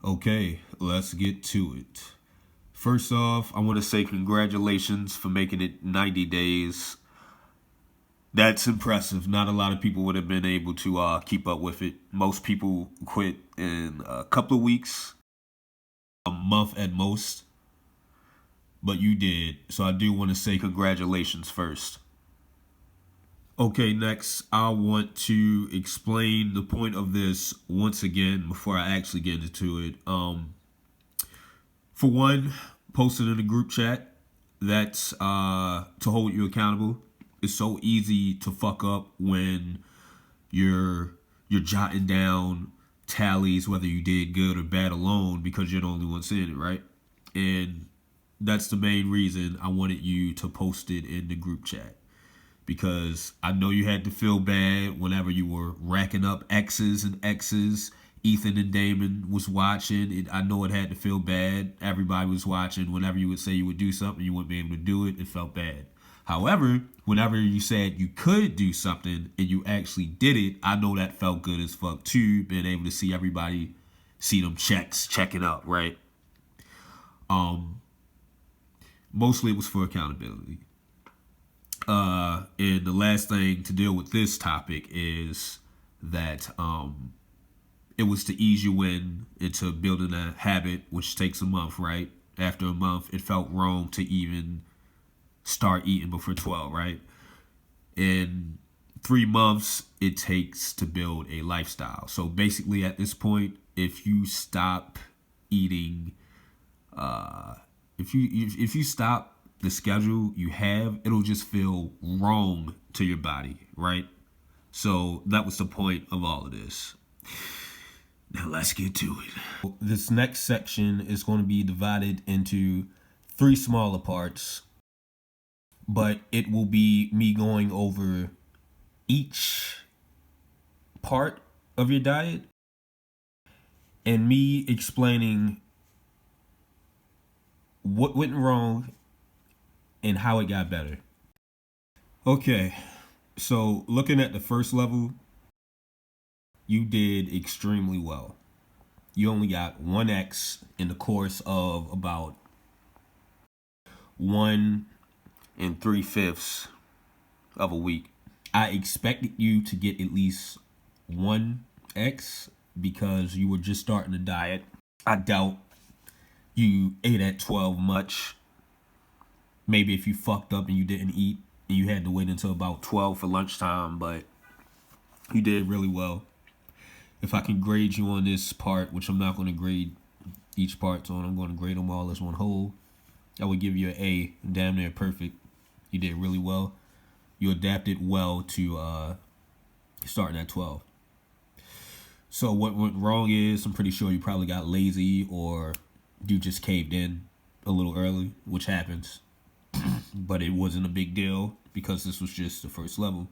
Okay, let's get to it. First off, I want to say congratulations for making it 90 days. That's impressive. Not a lot of people would have been able to keep up with it. Most people quit in a couple of weeks, a month at most. But you did. So I do want to say congratulations first. Okay, next, I want to explain the point of this once again before I actually get into it. For one, posted in the group chat. That's to hold you accountable. It's so easy to fuck up when you're jotting down tallies whether you did good or bad alone because you're the only one seeing it, right? And that's the main reason I wanted you to post it in the group chat. Because I know you had to feel bad whenever you were racking up X's and X's. Ethan and Damon was watching. I know it had to feel bad. Everybody was watching. Whenever you would say you would do something, you wouldn't be able to do it. It felt bad. However, whenever you said you could do something and you actually did it, I know that felt good as fuck too. Being able to see everybody, see them checking up, right? Mostly it was for accountability. And the last thing to deal with this topic is that it was to ease you into building a habit, which takes a month, right? After a month, it felt wrong to even start eating before 12, right? In 3 months, it takes to build a lifestyle. So basically, at this point, if you stop eating, if you stop the schedule you have, it'll just feel wrong to your body, right? So that was the point of all of this. Now let's get to it. This next section is going to be divided into 3 smaller parts, but it will be me going over each part of your diet and me explaining what went wrong and how it got better. Okay, so looking at the first level, you did extremely well. You only got 1X in the course of about 1 3/5 of a week. I expected you to get at least 1X because you were just starting the diet. I doubt you ate at 12 much. Maybe if you fucked up and you didn't eat and you had to wait until about 12 for lunchtime, but you did really well. If I can grade you on this part, which I'm not going to grade each part on, I'm going to grade them all as one whole, I would give you an A, damn near perfect. You did really well. You adapted well to starting at 12. So what went wrong is, I'm pretty sure you probably got lazy or you just caved in a little early, which happens. But it wasn't a big deal because this was just the first level.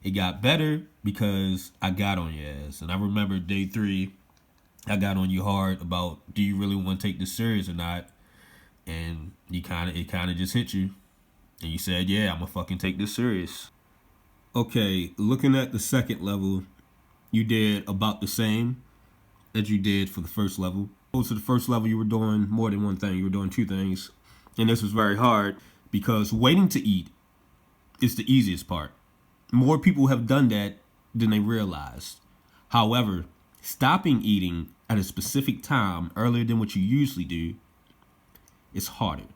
It got better because I got on your ass. And I remember day 3, I got on you hard about, do you really want to take this serious or not? And it kind of just hit you. And you said, yeah, I'm going to fucking take this serious. Okay, looking at the second level, you did about the same as you did for the first level. So the first level, you were doing more than one thing. You were doing 2 things. And this was very hard because waiting to eat is the easiest part. More people have done that than they realized. However, stopping eating at a specific time earlier than what you usually do is harder.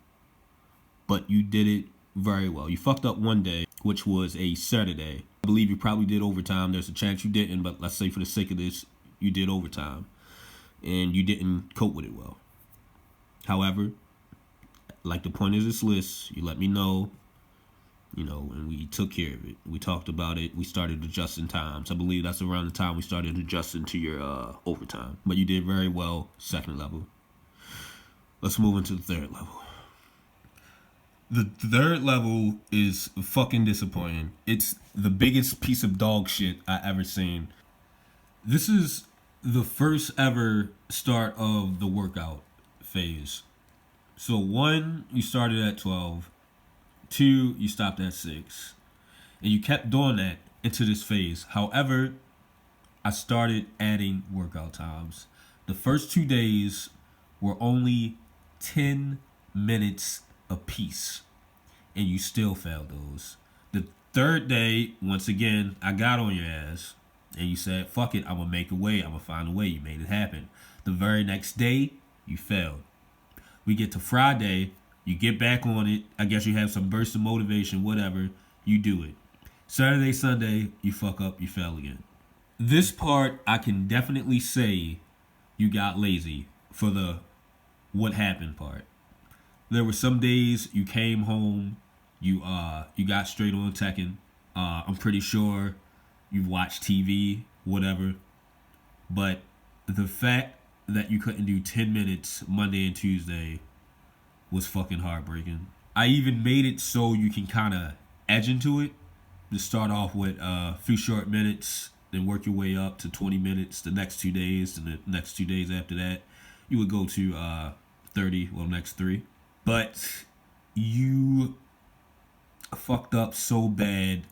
But you did it very well. You fucked up one day, which was a Saturday. I believe you probably did overtime. There's a chance you didn't, but let's say for the sake of this, you did overtime. And you didn't cope with it well. However, like the point of this list, you let me know, and we took care of it. We talked about it. We started adjusting times. I believe that's around the time we started adjusting to your overtime. But you did very well, second level. Let's move into the third level. The third level is fucking disappointing. It's the biggest piece of dog shit I ever seen. This is the first ever start of the workout phase. So 1, you started at 12. 2, you stopped at 6. And you kept doing that into this phase. However, I started adding workout times. The first 2 days were only 10 minutes apiece, and you still failed those. The third day, once again, I got on your ass, and you said, fuck it, I'm going to make a way. I'm going to find a way. You made it happen. The very next day, you failed. We get to Friday, you get back on it. I guess you have some burst of motivation, whatever. You do it. Saturday, Sunday, you fuck up, you fail again. This part, I can definitely say you got lazy for the what happened part. There were some days you came home, you got straight on Tekken. I'm pretty sure you've watched TV, whatever. But the fact that you couldn't do 10 minutes Monday and Tuesday was fucking heartbreaking. I even made it so you can kind of edge into it. To start off with a few short minutes, then work your way up to 20 minutes the next 2 days, and the next 2 days after that, you would go to 30, well, next 3. But you fucked up so bad,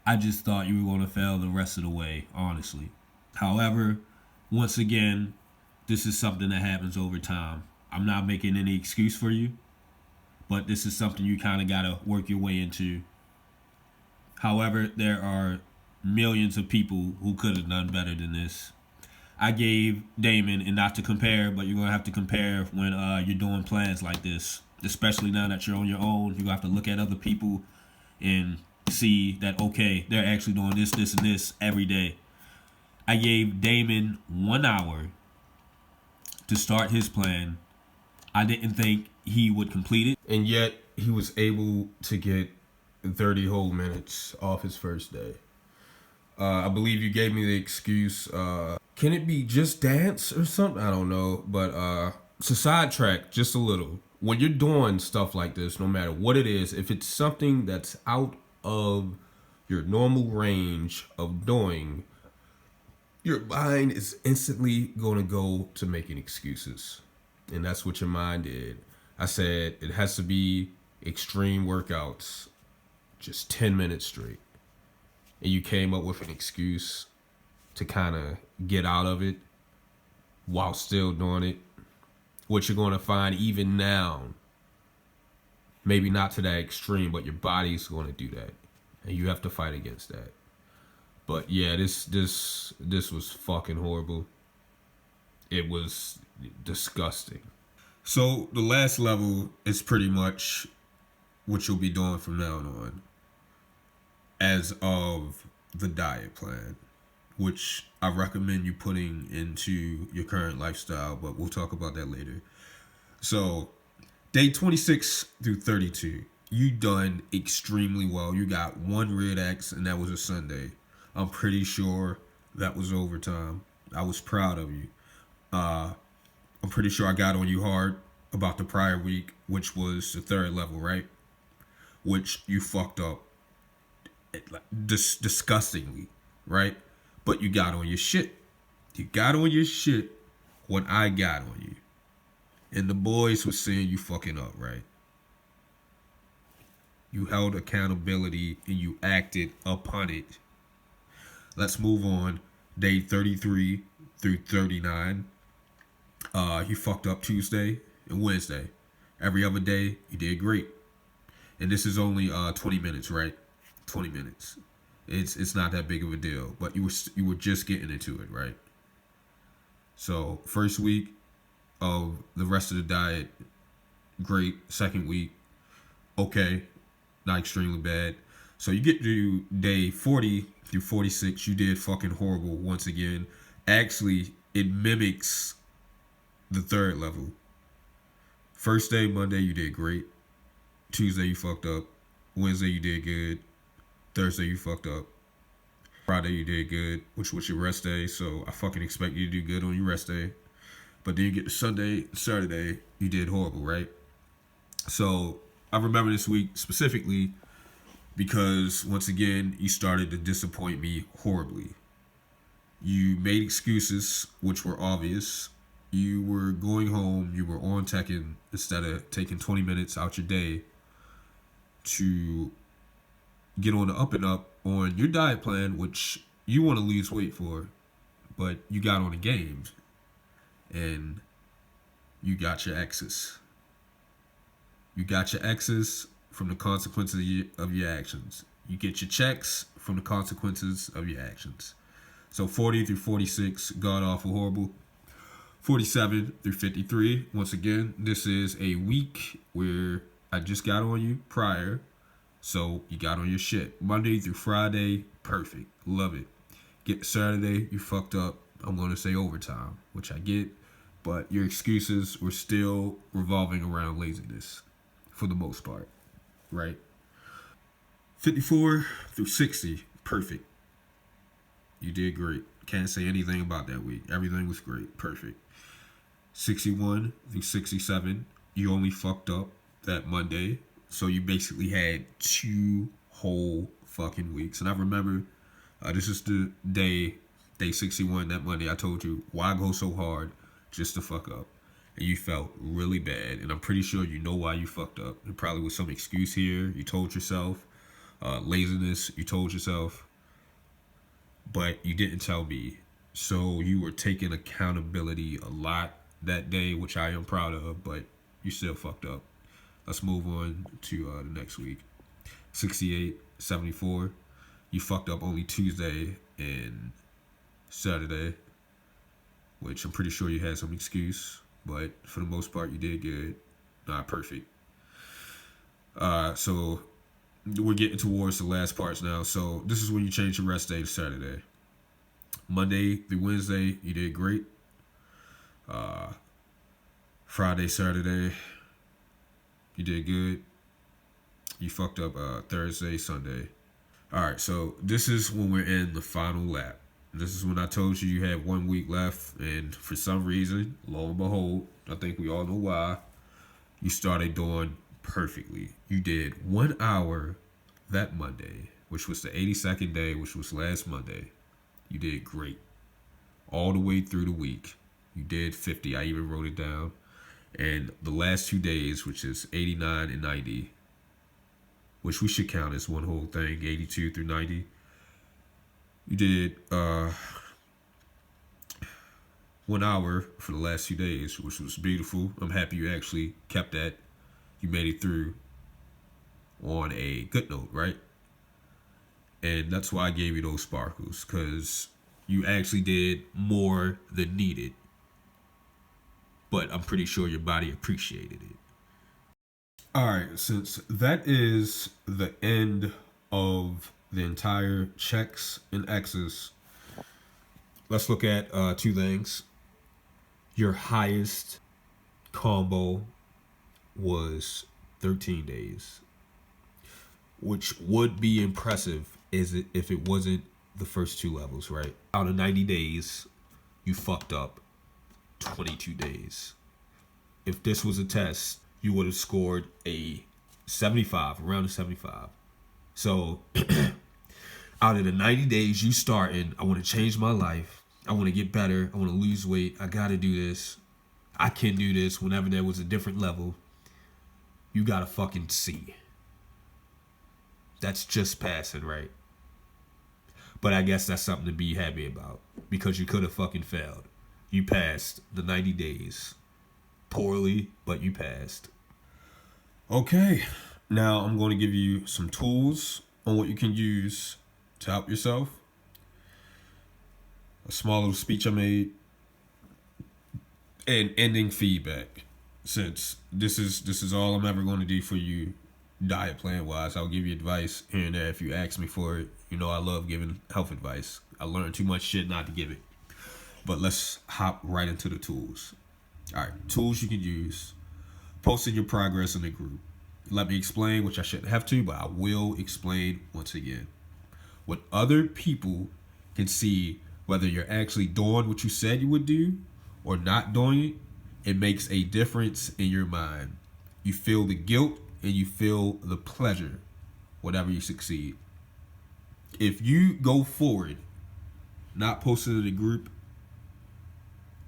I just thought you were going to fail the rest of the way, honestly. However, once again, this is something that happens over time. I'm not making any excuse for you, but this is something you kind of got to work your way into. However, there are millions of people who could have done better than this. I gave Damon, and not to compare, but you're going to have to compare when you're doing plans like this. Especially now that you're on your own, you're going to have to look at other people and see that, okay, they're actually doing this, this, and this every day. I gave Damon 1 hour to start his plan. I didn't think he would complete it. And yet, he was able to get 30 whole minutes off his first day. I believe you gave me the excuse, can it be just dance or something? I don't know. But to sidetrack just a little, when you're doing stuff like this, no matter what it is, if it's something that's out of your normal range of doing, your mind is instantly going to go to making excuses. And that's what your mind did. I said it has to be extreme workouts, just 10 minutes straight. And you came up with an excuse to kind of get out of it while still doing it. What you're going to find even now, maybe not to that extreme, but your body's going to do that. And you have to fight against that. But yeah, this was fucking horrible. It was disgusting. So the last level is pretty much what you'll be doing from now on as of the diet plan, which I recommend you putting into your current lifestyle, but we'll talk about that later. So day 26 through 32, you done extremely well. You got 1 red X, and that was a Sunday. I'm pretty sure that was overtime. I was proud of you. I'm pretty sure I got on you hard about the prior week, which was the 3rd level, right? Which you fucked up disgustingly, right? But you got on your shit. You got on your shit when I got on you. And the boys were saying you fucking up, right? You held accountability and you acted upon it. Let's move on. Day 33 through 39. You fucked up Tuesday and Wednesday. Every other day, you did great. And this is only 20 minutes, right? 20 minutes. It's not that big of a deal, but you were just getting into it, right? So first week of the rest of the diet, great. Second week, okay, not extremely bad. So you get to day 40 through 46, you did fucking horrible once again. Actually, it mimics the 3rd level. First day, Monday, you did great. Tuesday, you fucked up. Wednesday, you did good. Thursday, you fucked up. Friday, you did good, which was your rest day. So I fucking expect you to do good on your rest day. But then you get to Sunday, Saturday, you did horrible, right? So I remember this week specifically because, once again, you started to disappoint me horribly. You made excuses, which were obvious. You were going home, you were on Tekken instead of taking 20 minutes out your day to get on the up and up on your diet plan, which you want to lose weight for, but you got on the games. and you got your exes. You got your exes from the consequences of your actions. You get your checks from the consequences of your actions. So 40 through 46, god awful horrible. 47 through 53, once again, this is a week where I just got on you prior, so you got on your shit. Monday through Friday, perfect. Love it. Get to Saturday, you fucked up. I'm going to say overtime, which I get, but your excuses were still revolving around laziness for the most part, right? 54 through 60, perfect. You did great. Can't say anything about that week. Everything was great. Perfect. 61 through 67, you only fucked up that Monday. So you basically had 2 whole fucking weeks. And I remember this is the day 61, that Monday, I told you, why go so hard just to fuck up? And you felt really bad. And I'm pretty sure you know why you fucked up. It probably was some excuse here. You told yourself. Laziness, you told yourself. But you didn't tell me. So you were taking accountability a lot that day, which I am proud of, but you still fucked up. Let's move on to the next week. 68, 74. You fucked up only Tuesday and Saturday, which I'm pretty sure you had some excuse, but for the most part, you did good. Not perfect. So we're getting towards the last parts now. So this is when you change your rest day to Saturday. Monday through Wednesday, you did great. Friday, Saturday, you did good. You fucked up Thursday, Sunday. All right, so this is when we're in the final lap. This is when I told you you had 1 week left, and for some reason, lo and behold, I think we all know why, you started doing perfectly. You did 1 hour that Monday, which was the 82nd day, which was last Monday. You did great. All the way through the week, you did 50. I even wrote it down. And the last 2 days, which is 89 and 90, which we should count as one whole thing, 82 through 90, you did 1 hour for the last 2 days, which was beautiful. I'm happy you actually kept that. You made it through on a good note, right? And that's why I gave you those sparkles, because you actually did more than needed. But I'm pretty sure your body appreciated it. All right, since that is the end of the entire checks and X's, let's look at 2 things. Your highest combo was 13 days, which would be impressive if it wasn't the first 2 levels, right? Out of 90 days, you fucked up 22 days. If this was a test, you would have scored a 75, around a 75. So out of the 90 days you starting, I want to change my life. I want to get better. I want to lose weight. I got to do this. I can do this. Whenever there was a different level, you got a fucking C. That's just passing, right? But I guess that's something to be happy about, because you could have fucking failed. You passed the 90 days. Poorly, but you passed. Okay, now I'm going to give you some tools on what you can use to help yourself. A small little speech I made, and ending feedback. Since this is all I'm ever going to do for you, diet plan wise, I'll give you advice here and there if you ask me for it. You know I love giving health advice. I learned too much shit not to give it. But let's hop right into the tools. All right, tools you can use. Posting your progress in the group. Let me explain, which I shouldn't have to, but I will explain once again. When other people can see whether you're actually doing what you said you would do or not doing it, it makes a difference in your mind. You feel the guilt and you feel the pleasure whenever you succeed. If you go forward, not posting in the group,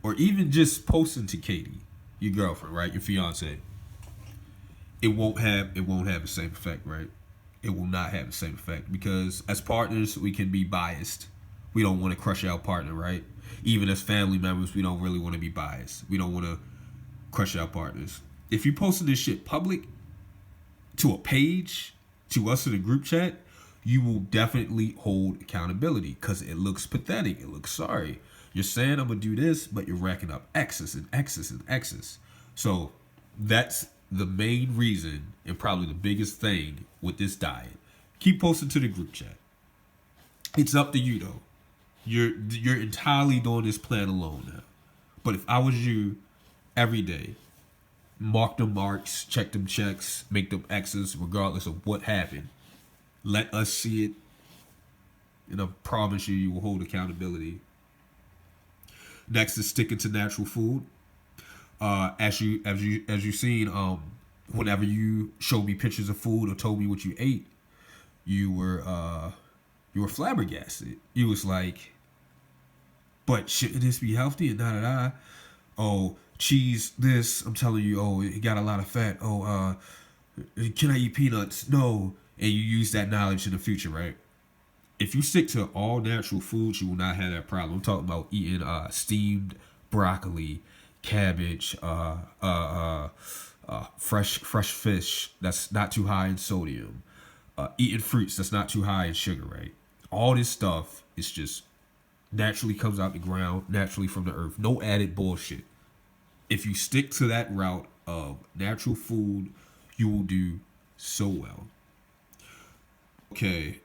or even just posting to Katie, your girlfriend, right, your fiance, it won't have the same effect, right? It will not have the same effect, because as partners we can be biased We don't want to crush our partner, right? Even as family members, we don't really want to be biased. We don't want to crush our partners. If you posted this shit public to a page, to us in a group chat, you will definitely hold accountability because it looks pathetic. It looks sorry. You're saying I'm going to do this, but you're racking up X's and X's and X's. So that's the main reason and probably the biggest thing with this diet. Keep posting to the group chat. It's up to you though. You're entirely doing this plan alone now. But if I was you, every day, mark them marks, check them checks, make them X's, regardless of what happened. Let us see it, and I promise you will hold accountability. Next is sticking to natural food. As you seen, whenever you showed me pictures of food or told me what you ate, you were flabbergasted. You was like, but shouldn't this be healthy and da. Oh, cheese, this, I'm telling you, oh, it got a lot of fat. Oh, can I eat peanuts? No. And you use that knowledge in the future, right? If you stick to all natural foods, you will not have that problem. I'm talking about eating steamed broccoli, cabbage, fresh fish that's not too high in sodium, eating fruits that's not too high in sugar, right? All this stuff is just naturally comes out the ground, naturally from the earth. No added bullshit. If you stick to that route of natural food, you will do so well. Okay.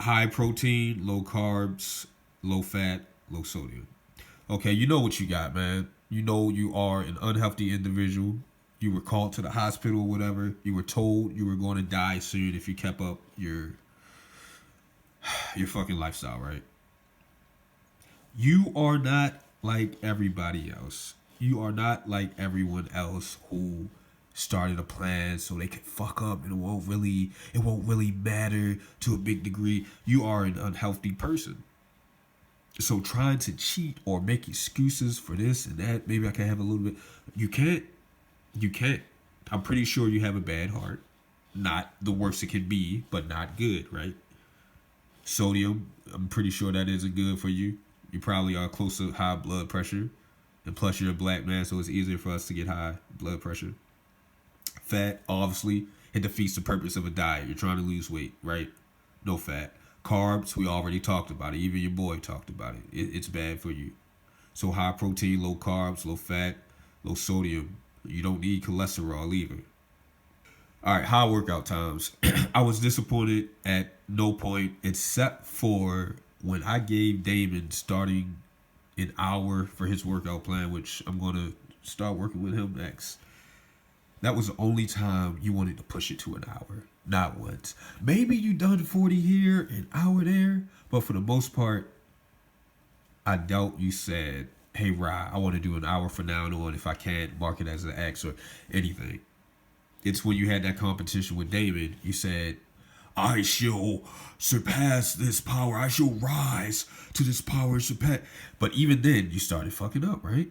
High protein, low carbs, low fat, low sodium. Okay, you know what you got, man. You know you are an unhealthy individual. You were called to the hospital or whatever. You were told you were going to die soon if you kept up your fucking lifestyle, right? You are not like everybody else. You are not like everyone else who started a plan so they could fuck up and it won't really matter to a big degree. You are an unhealthy person. So trying to cheat or make excuses for this and that, maybe I can have a little bit. You can't. I'm pretty sure you have a bad heart. Not the worst it could be, but not good, right? Sodium, I'm pretty sure that isn't good for you. You probably are close to high blood pressure. And plus you're a black man, so it's easier for us to get high blood pressure. Fat, obviously, it defeats the purpose of a diet. You're trying to lose weight, right? No fat. Carbs, we already talked about it. Even your boy talked about it. It's bad for you. So high protein, low carbs, low fat, low sodium. You don't need cholesterol either. All right, high workout times. I was disappointed at no point except for when I gave Damon starting an hour for his workout plan, which I'm going to start working with him next. That was the only time you wanted to push it to an hour. Not once. Maybe you done 40 here, an hour there. But for the most part, I doubt you said, hey, Rye, I want to do an hour from now on. If I can't, mark it as an X or anything. It's when you had that competition with David, you said, I shall surpass this power. I shall rise to this power. But even then, you started fucking up, right?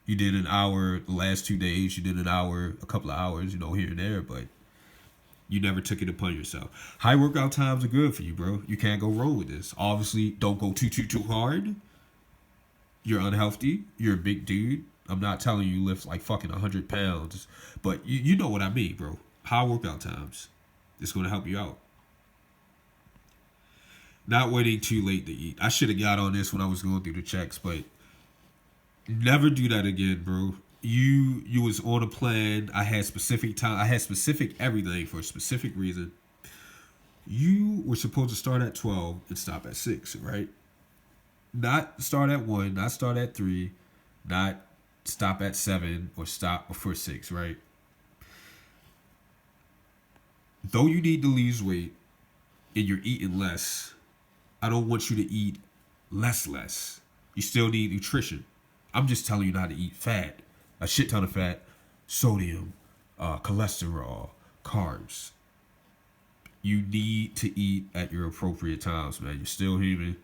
You did an hour the last 2 days. You did an hour, a couple of hours, here and there. But you never took it upon yourself. High workout times are good for you, bro. You can't go wrong with this. Obviously, don't go too hard. You're unhealthy. You're a big dude. I'm not telling you lift like fucking 100 pounds. But you know what I mean, bro. High workout times. It's going to help you out. Not waiting too late to eat. I should have got on this when I was going through the checks, but never do that again, bro. You was on a plan. I had specific time. I had specific everything for a specific reason. You were supposed to start at 12 and stop at 6, right? Not start at 1, not start at 3, not stop at 7 or stop before 6, right? Though you need to lose weight and you're eating less, I don't want you to eat less. You still need nutrition. I'm just telling you not to eat fat. A shit ton of fat, sodium, cholesterol, carbs. You need to eat at your appropriate times, man. You're still human.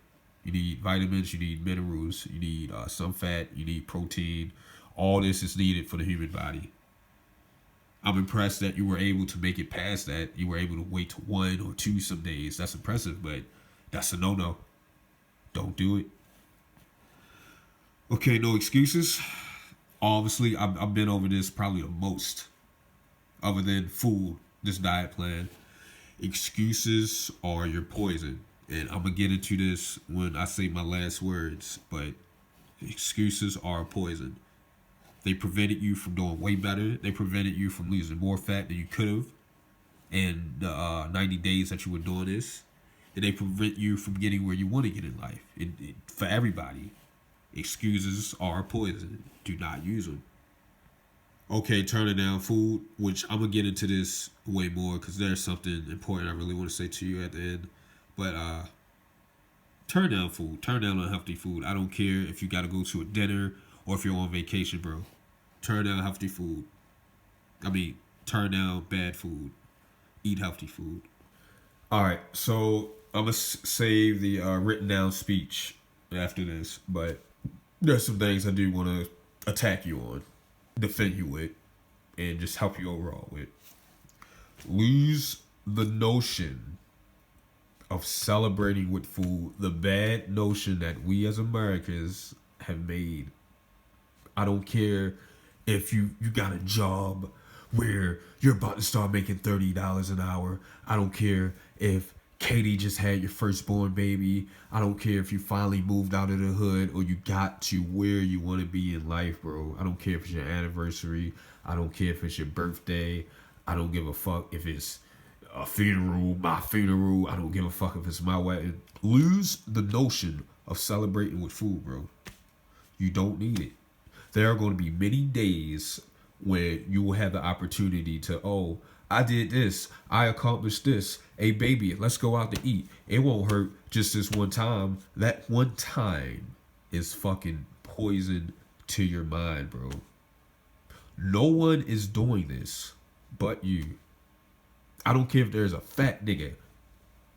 You need vitamins, you need minerals, you need some fat, you need protein. All this is needed for the human body. I'm impressed that you were able to make it past that. You were able to wait to 1 or 2 some days. That's impressive, but that's a no-no. Don't do it. Okay, no excuses. Obviously, I've been over this probably the most, other than food, this diet plan. Excuses are your poison. And I'm going to get into this when I say my last words, but excuses are poison. They prevented you from doing way better. They prevented you from losing more fat than you could have in the 90 days that you were doing this. And they prevent you from getting where you want to get in life. For everybody, excuses are poison. Do not use them. Okay, turning down food, which I'm going to get into this way more because there's something important I really want to say to you at the end. But turn down food. Turn down unhealthy food. I don't care if you got to go to a dinner or if you're on vacation, bro. Turn down healthy food. Turn down bad food. Eat healthy food. All right, so I'm going to save the written down speech after this, but there's some things I do want to attack you on, defend you with, and just help you overall with. Lose the notion of celebrating with food, the bad notion that we as Americans have made. I don't care if you got a job where you're about to start making $30 an hour. I don't care if Katie just had your firstborn baby. I don't care if you finally moved out of the hood or you got to where you want to be in life, bro. I don't care if it's your anniversary. I don't care if it's your birthday. I don't give a fuck if it's a funeral, my funeral. I don't give a fuck if it's my wedding. Lose the notion of celebrating with food, bro. You don't need it. There are going to be many days where you will have the opportunity to, oh, I did this. I accomplished this. Hey, baby, let's go out to eat. It won't hurt just this one time. That one time is fucking poison to your mind, bro. No one is doing this but you. I don't care if there's a fat nigga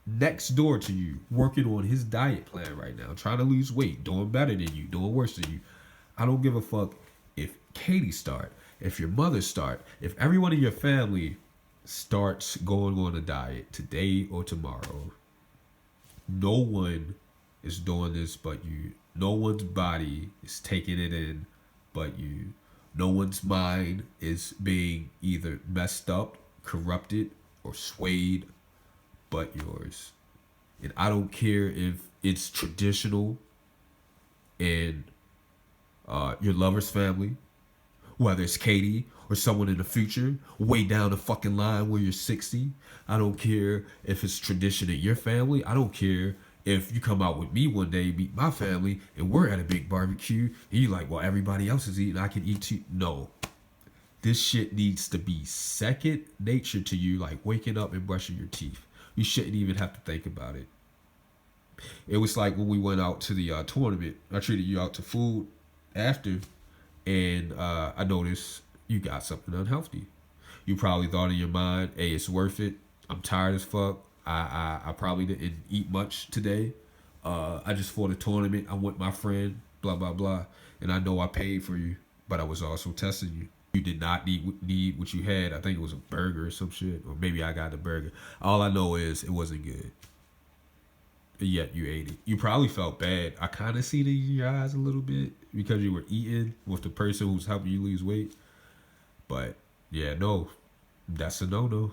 next door to you working on his diet plan right now, trying to lose weight, doing better than you, doing worse than you. I don't give a fuck if Katie start, if your mother start, if everyone in your family starts going on a diet today or tomorrow. No one is doing this but you. No one's body is taking it in but you. No one's mind is being either messed up, corrupted, or swayed but yours. And I don't care if it's traditional in your lover's family, whether it's Katie or someone in the future, way down the fucking line where you're 60. I don't care if it's tradition in your family. I don't care if you come out with me one day, meet my family, and we're at a big barbecue, and you're like, well, everybody else is eating, I can eat too. No. This shit needs to be second nature to you, like waking up and brushing your teeth. You shouldn't even have to think about it. It was like when we went out to the tournament, I treated you out to food after, and I noticed you got something unhealthy. You probably thought in your mind, hey, it's worth it. I'm tired as fuck. I probably didn't eat much today. I just fought a tournament. I'm with my friend, blah, blah, blah. And I know I paid for you, but I was also testing you. You did not need what you had. I think it was a burger or some shit. Or maybe I got the burger. All I know is it wasn't good. Yet you ate it. You probably felt bad. I kind of see it in your eyes a little bit because you were eating with the person who's helping you lose weight. But yeah, no, that's a no-no.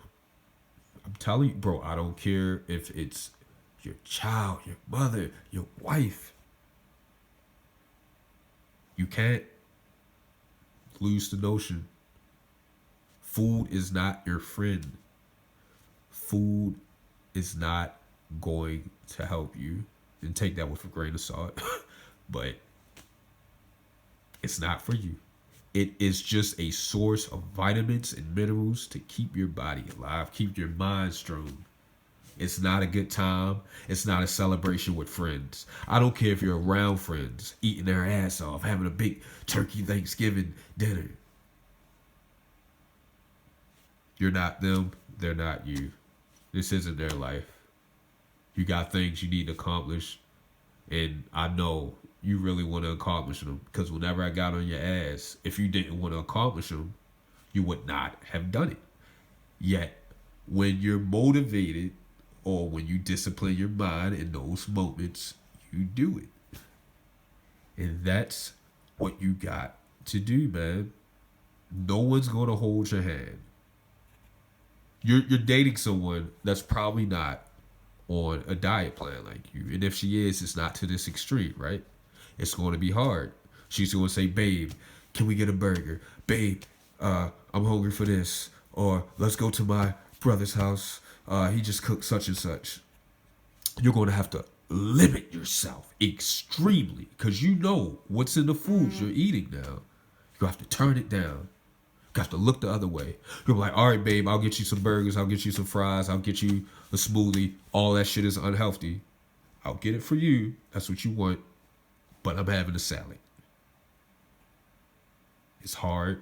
I'm telling you, bro, I don't care if it's your child, your mother, your wife. You can't lose the notion. Food is not your friend. Food is not going to help you. And take that with a grain of salt. But it's not for you. It is just a source of vitamins and minerals to keep your body alive, keep your mind strong. It's not a good time. It's not a celebration with friends. I don't care if you're around friends, eating their ass off, having a big turkey Thanksgiving dinner. You're not them. They're not you. This isn't their life. You got things you need to accomplish. And I know you really want to accomplish them, because whenever I got on your ass, if you didn't want to accomplish them, you would not have done it. Yet, when you're motivated or when you discipline your mind in those moments, you do it. And that's what you got to do, man. No one's going to hold your hand. You're dating someone that's probably not on a diet plan like you. And if she is, it's not to this extreme, right? It's going to be hard. She's going to say, babe, can we get a burger? Babe, I'm hungry for this. Or let's go to my brother's house. He just cooked such and such. You're going to have to limit yourself extremely because you know what's in the foods you're eating now. You have to turn it down. You have to look the other way. You're like, all right, babe, I'll get you some burgers. I'll get you some fries. I'll get you a smoothie. All that shit is unhealthy. I'll get it for you. That's what you want. But I'm having a salad. It's hard,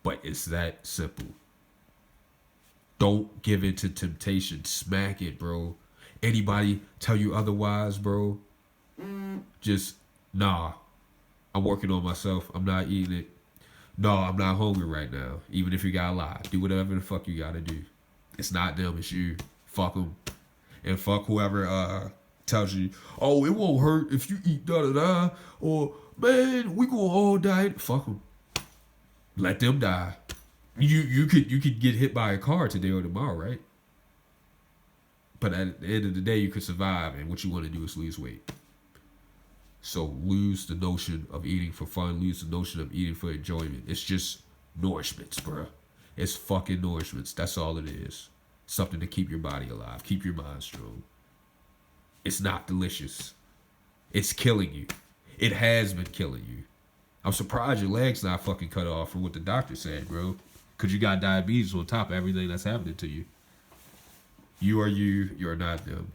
but it's that simple. Don't give in to temptation. Smack it, bro. Anybody tell you otherwise, bro? Just, nah. I'm working on myself. I'm not eating it. No, I'm not hungry right now. Even if you gotta lie. Do whatever the fuck you gotta do. It's not them, it's you. Fuck them. And fuck whoever tells you, oh, it won't hurt if you eat da-da-da. Or, man, we gonna all die. Fuck them. Let them die. You could get hit by a car today or tomorrow, right? But at the end of the day, you could survive, and what you want to do is lose weight. So lose the notion of eating for fun. Lose the notion of eating for enjoyment. It's just nourishments, bro. It's fucking nourishments. That's all it is. Something to keep your body alive. Keep your mind strong. It's not delicious. It's killing you. It has been killing you. I'm surprised your leg's not fucking cut off from what the doctor said, bro. Because you got diabetes on top of everything that's happening to you. You are you. You're not them.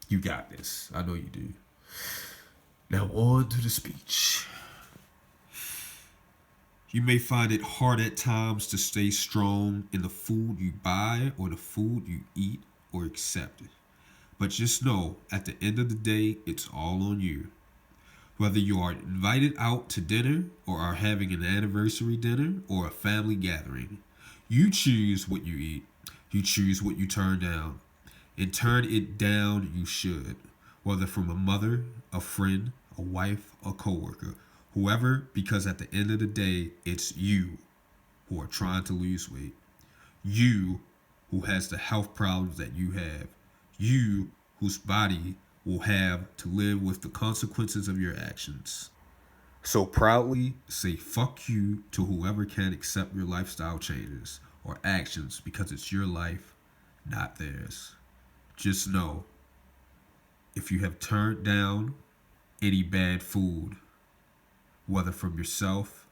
You got this. I know you do. Now on to the speech. You may find it hard at times to stay strong in the food you buy or the food you eat or accept. But just know, at the end of the day, it's all on you. Whether you are invited out to dinner or are having an anniversary dinner or a family gathering, you choose what you eat. You choose what you turn down. And turn it down you should. Whether from a mother, a friend, a wife, a coworker, whoever, because at the end of the day, it's you who are trying to lose weight. You who has the health problems that you have. You whose body will have to live with the consequences of your actions. So proudly say fuck you to whoever can't accept your lifestyle changes or actions because it's your life, not theirs. Just know, if you have turned down any bad food, whether from yourself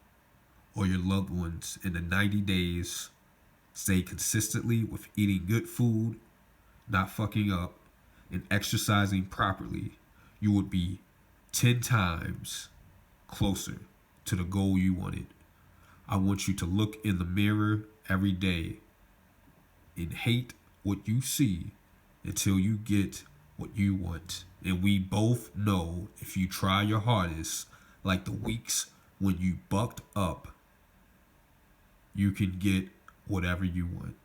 or your loved ones in the 90 days, stay consistently with eating good food, not fucking up, and exercising properly, you would be 10 times closer to the goal you wanted. I want you to look in the mirror every day and hate what you see until you get what you want. And we both know if you try your hardest, like the weeks when you bucked up, you can get whatever you want.